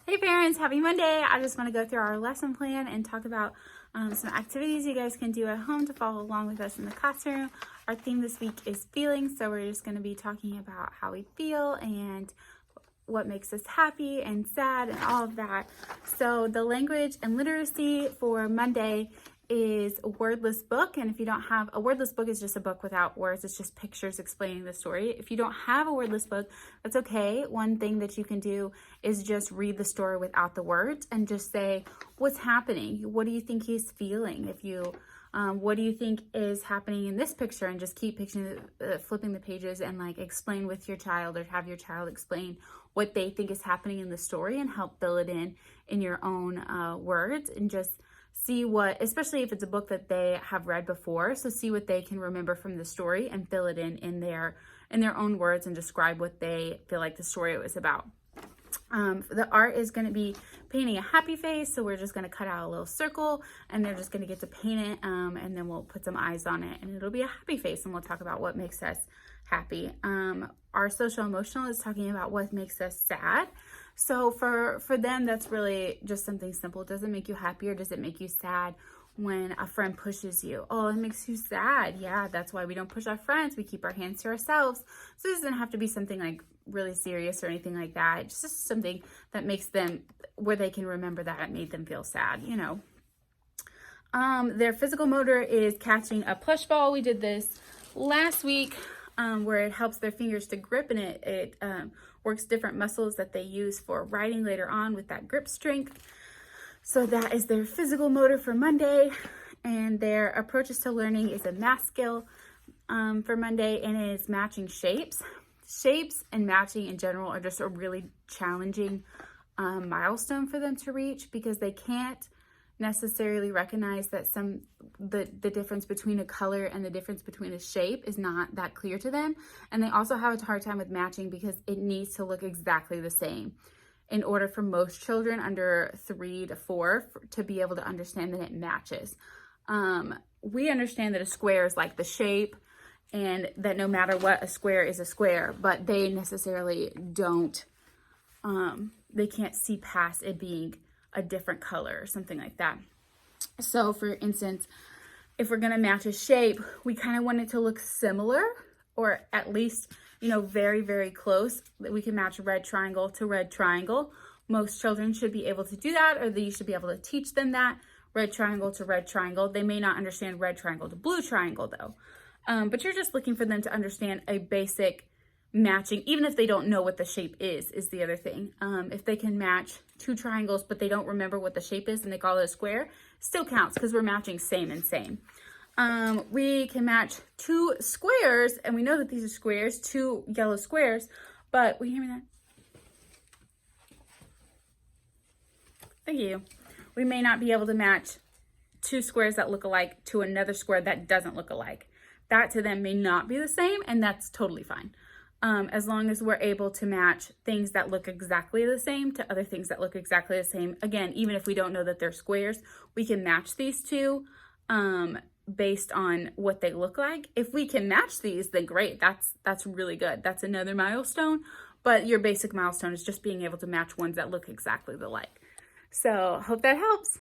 Hey parents, happy Monday. I just want to go through our lesson plan and talk about some activities you guys can do at home to follow along with us in the classroom. Our theme this week is feelings, so we're just going to be talking about how we feel and what makes us happy and sad and all of that. So the language and literacy for Monday is a wordless book, and if you don't have a wordless book, is just a book without words. It's just pictures explaining the story. If you don't have a wordless book, that's okay. One thing that you can do is just read the story without the words and just say what's happening. What do you think he's feeling? If you what do you think is happening in this picture, and just keep picturing flipping the pages and like explain with your child, or have your child explain what they think is happening in the story and help fill it in your own words, and just see what, especially if it's a book that they have read before, so see what they can remember from the story and fill it in their own words and describe what they feel like the story was about. The art is going to be painting a happy face, so we're just going to cut out a little circle and they're just going to get to paint it, and then we'll put some eyes on it and it'll be a happy face, and we'll talk about what makes us happy. Our social emotional is talking about what makes us sad. So for them, that's really just something simple. Does it make you happy or does it make you sad when a friend pushes you? Oh, it makes you sad. Yeah, that's why we don't push our friends. We keep our hands to ourselves. So it doesn't have to be something like really serious or anything like that. It's just something that makes them, where they can remember that it made them feel sad, you know. Their physical motor is catching a plush ball. We did this last week, where it helps their fingers to grip, and it works different muscles that they use for writing later on with that grip strength. So that is their physical motor for Monday. And their approaches to learning is a math skill for Monday, and it is matching shapes. Shapes and matching in general are just a really challenging milestone for them to reach, because they can't necessarily recognize that the difference between a color and the difference between a shape is not that clear to them. And they also have a hard time with matching because it needs to look exactly the same in order for most children under 3 to 4 to be able to understand that it matches. We understand that a square is like the shape, and that no matter what, a square is a square, but they necessarily don't, they can't see past it being a different color or something like that. So for instance, if we're gonna match a shape, we kind of want it to look similar, or at least, you know, very, very close, that we can match red triangle to red triangle. Most children should be able to do that, or you should be able to teach them that, red triangle to red triangle. They may not understand red triangle to blue triangle though. But you're just looking for them to understand a basic matching, even if they don't know what the shape is the other thing. If they can match 2 triangles, but they don't remember what the shape is and they call it a square, still counts because we're matching same and same. We can match 2 squares, and we know that these are squares, 2 yellow squares, but will you hear me that? Thank you. We may not be able to match 2 squares that look alike to another square that doesn't look alike. That to them may not be the same, and that's totally fine. As long as we're able to match things that look exactly the same to other things that look exactly the same. Again, even if we don't know that they're squares, we can match these 2 based on what they look like. If we can match these, then great. That's really good. That's another milestone. But your basic milestone is just being able to match ones that look exactly alike. So hope that helps.